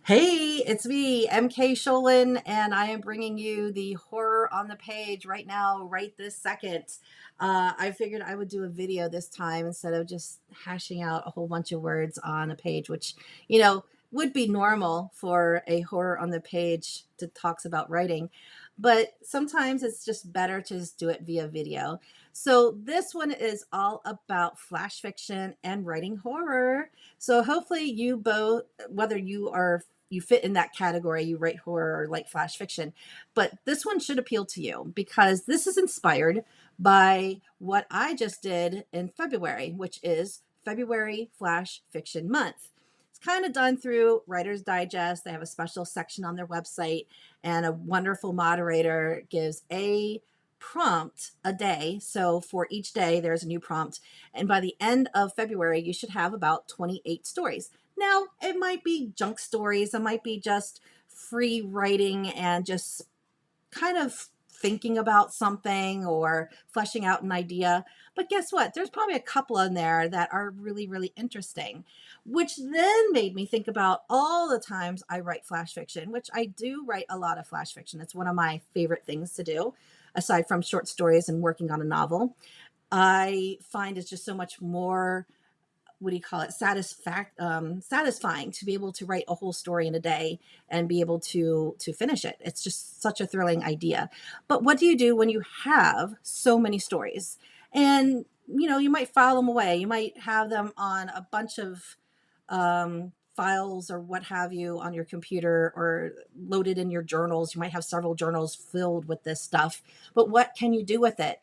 Hey, it's me, MK Sholin, and I am bringing you the horror on the page right now, right this second. I figured I would do a video this time instead of just hashing out a whole bunch of words on a page, which, would be normal for a horror on the page to talks about writing. But sometimes it's just better to just do it via video. So this one is all about flash fiction and writing horror. So hopefully you both, whether you fit in that category, you write horror or like flash fiction, but this one should appeal to you because this is inspired by what I just did in February, which is February Flash Fiction Month. It's kind of done through Writer's Digest. They have a special section on their website, and a wonderful moderator gives a prompt a day. So for each day, there's a new prompt. And by the end of February, you should have about 28 stories. Now, it might be junk stories, it might be just free writing and just kind of thinking about something or fleshing out an idea. But guess what? There's probably a couple in there that are really, really interesting, which then made me think about all the times I write flash fiction, which I do write a lot of flash fiction. It's one of my favorite things to do, aside from short stories and working on a novel. I find it's just so much more, what do you call it, satisfying to be able to write a whole story in a day and be able to finish it. It's just such a thrilling idea. But what do you do when you have so many stories? And you might file them away, you might have them on a bunch of files or what have you on your computer or loaded in your journals. You might have several journals filled with this stuff, but what can you do with it?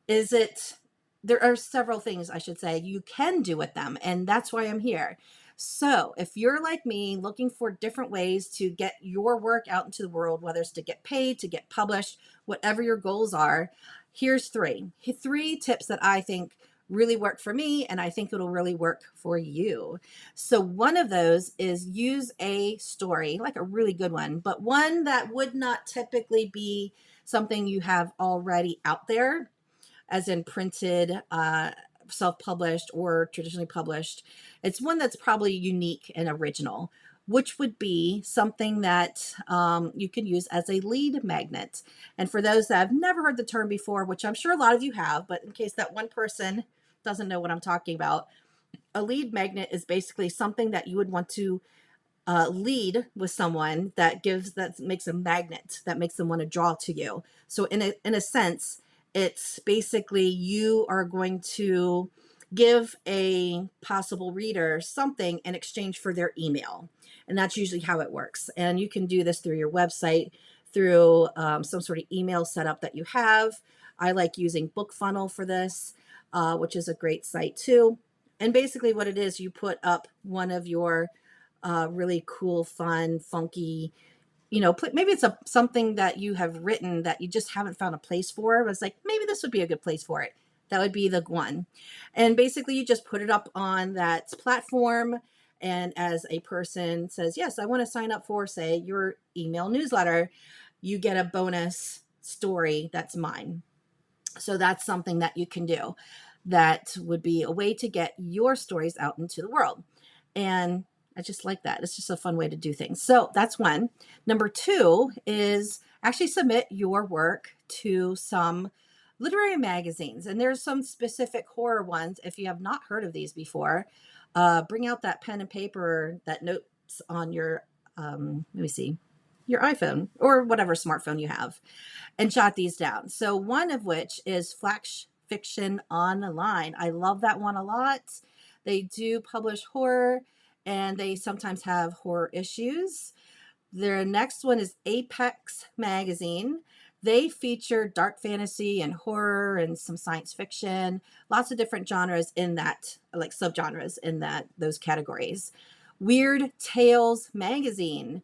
Is it There are several things, I should say, you can do with them, and that's why I'm here. So if you're like me, looking for different ways to get your work out into the world, whether it's to get paid, to get published, whatever your goals are, here's three tips that I think really work for me, and I think it'll really work for you. So one of those is use a story, like a really good one, but one that would not typically be something you have already out there, as in printed, self-published or traditionally published. It's one that's probably unique and original, which would be something that you can use as a lead magnet. And for those that have never heard the term before, which I'm sure a lot of you have, but in case that one person doesn't know what I'm talking about, a lead magnet is basically something that you would want to lead with someone that makes a magnet, that makes them want to draw to you. So in a sense, it's basically you are going to give a possible reader something in exchange for their email, and that's usually how it works. And you can do this through your website, through some sort of email setup that you have. I like using BookFunnel for this, which is a great site too. And basically what it is, you put up one of your really cool, fun, funky, maybe it's something that you have written that you just haven't found a place for. It was like, maybe this would be a good place for it. That would be the one. And basically you just put it up on that platform. And as a person says, yes, I want to sign up for, say, your email newsletter, you get a bonus story that's mine. So that's something that you can do. That would be a way to get your stories out into the world. And I just like that. It's just a fun way to do things. So that's one. Number two is actually submit your work to some literary magazines. And there's some specific horror ones. If you have not heard of these before, bring out that pen and paper, that notes on your, let me see, your iPhone or whatever smartphone you have, and jot these down. So one of which is Flash Fiction Online. I love that one a lot. They do publish horror, and they sometimes have horror issues. Their next one is Apex Magazine. They feature dark fantasy and horror and some science fiction, lots of different genres in that, like subgenres in those categories. Weird Tales Magazine.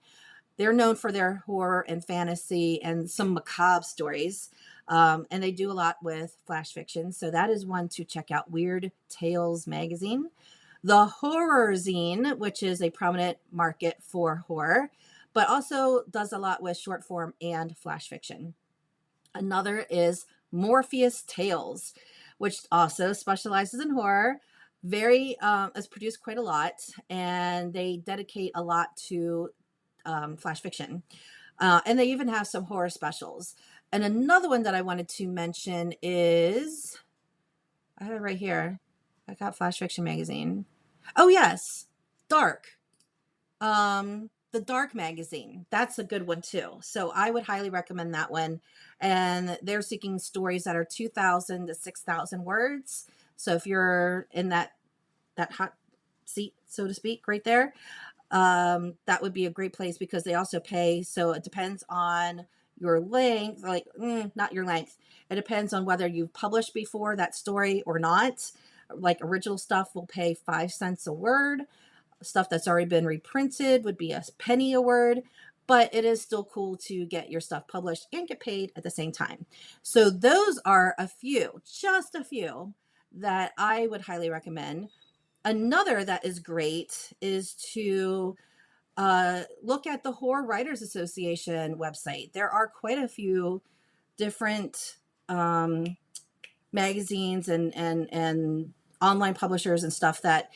They're known for their horror and fantasy and some macabre stories. And they do a lot with flash fiction. So that is one to check out, Weird Tales Magazine. The Horror Zine, which is a prominent market for horror, but also does a lot with short form and flash fiction. Another is Morpheus Tales, which also specializes in horror. Has produced quite a lot, and they dedicate a lot to flash fiction. And they even have some horror specials. And another one that I wanted to mention is, I have it right here. I got Flash Fiction Magazine. Oh, yes. Dark. The Dark magazine. That's a good one too. So I would highly recommend that one. And they're seeking stories that are 2,000 to 6,000 words. So if you're in that hot seat, so to speak, right there, that would be a great place because they also pay. So it depends on your length, like not your length. It depends on whether you've published before that story or not. Like original stuff will pay 5 cents a word. Stuff that's already been reprinted would be a penny a word, but it is still cool to get your stuff published and get paid at the same time. So those are a few, just a few that I would highly recommend. Another that is great is to look at the Horror Writers Association website. There are quite a few different magazines and online publishers and stuff that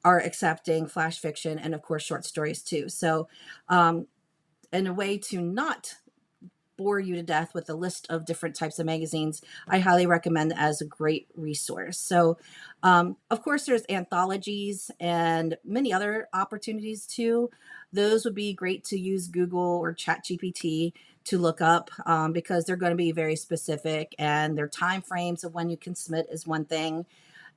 are accepting flash fiction and of course short stories too. So in a way to not bore you to death with a list of different types of magazines, I highly recommend it as a great resource. So of course there's anthologies and many other opportunities too. Those would be great to use Google or ChatGPT to look up because they're going to be very specific, and their time frames of when you can submit is one thing.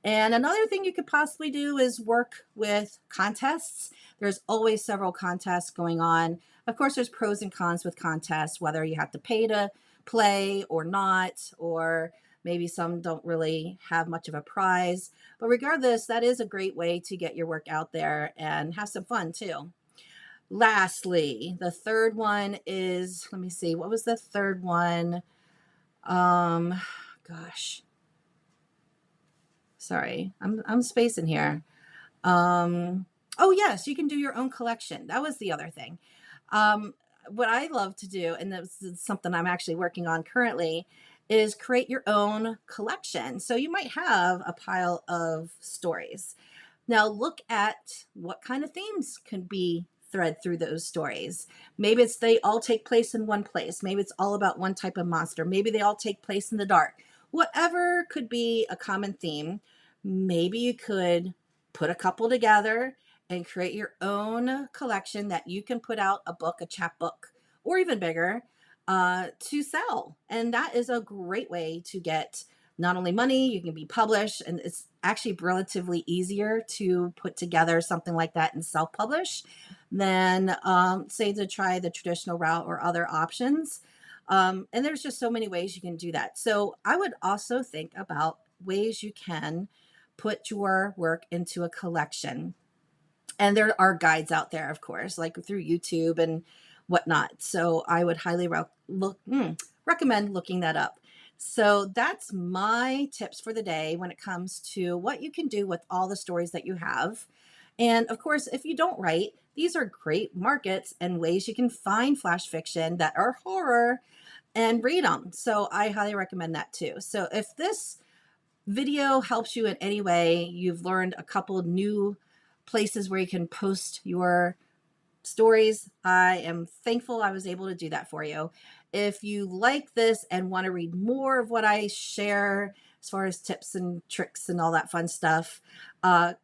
And another thing you could possibly do is work with contests. There's always several contests going on. Of course, there's pros and cons with contests, whether you have to pay to play or not, or maybe some don't really have much of a prize. But regardless, that is a great way to get your work out there and have some fun too. Lastly, the third one is, let me see, what was the third one? Gosh. Sorry, I'm spacing here. Oh yes, you can do your own collection. That was the other thing. What I love to do, and this is something I'm actually working on currently, is create your own collection. So you might have a pile of stories. Now look at what kind of themes could be thread through those stories. Maybe it's they all take place in one place. Maybe it's all about one type of monster. Maybe they all take place in the dark. Whatever could be a common theme, maybe you could put a couple together and create your own collection that you can put out a book, a chapbook, or even bigger to sell. And that is a great way to get not only money, you can be published, and it's actually relatively easier to put together something like that and self-publish than say to try the traditional route or other options. And there's just so many ways you can do that. So I would also think about ways you can put your work into a collection. And there are guides out there, of course, like through YouTube and whatnot. So I would highly recommend looking that up. So that's my tips for the day when it comes to what you can do with all the stories that you have. And of course, if you don't write, these are great markets and ways you can find flash fiction that are horror and read them. So I highly recommend that too. So if this video helps you in any way, you've learned a couple new places where you can post your stories, I am thankful I was able to do that for you. If you like this and want to read more of what I share as far as tips and tricks and all that fun stuff,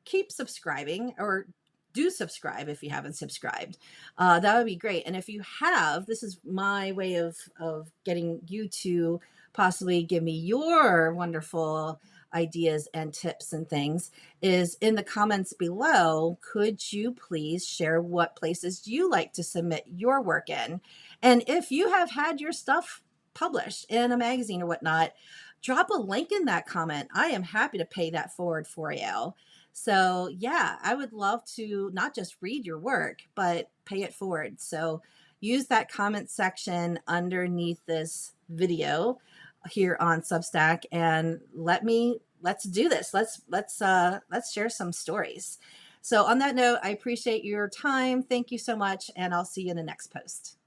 keep subscribing, or do subscribe if you haven't subscribed. That would be great. And if you have, this is my way of getting you to possibly give me your wonderful ideas and tips and things, is in the comments below. Could you please share what places you like to submit your work in? And if you have had your stuff published in a magazine or whatnot, drop a link in that comment. I am happy to pay that forward for you. So yeah, I would love to not just read your work, but pay it forward. So use that comment section underneath this video here on Substack and let's do this. Let's share some stories. So on that note, I appreciate your time. Thank you so much, and I'll see you in the next post.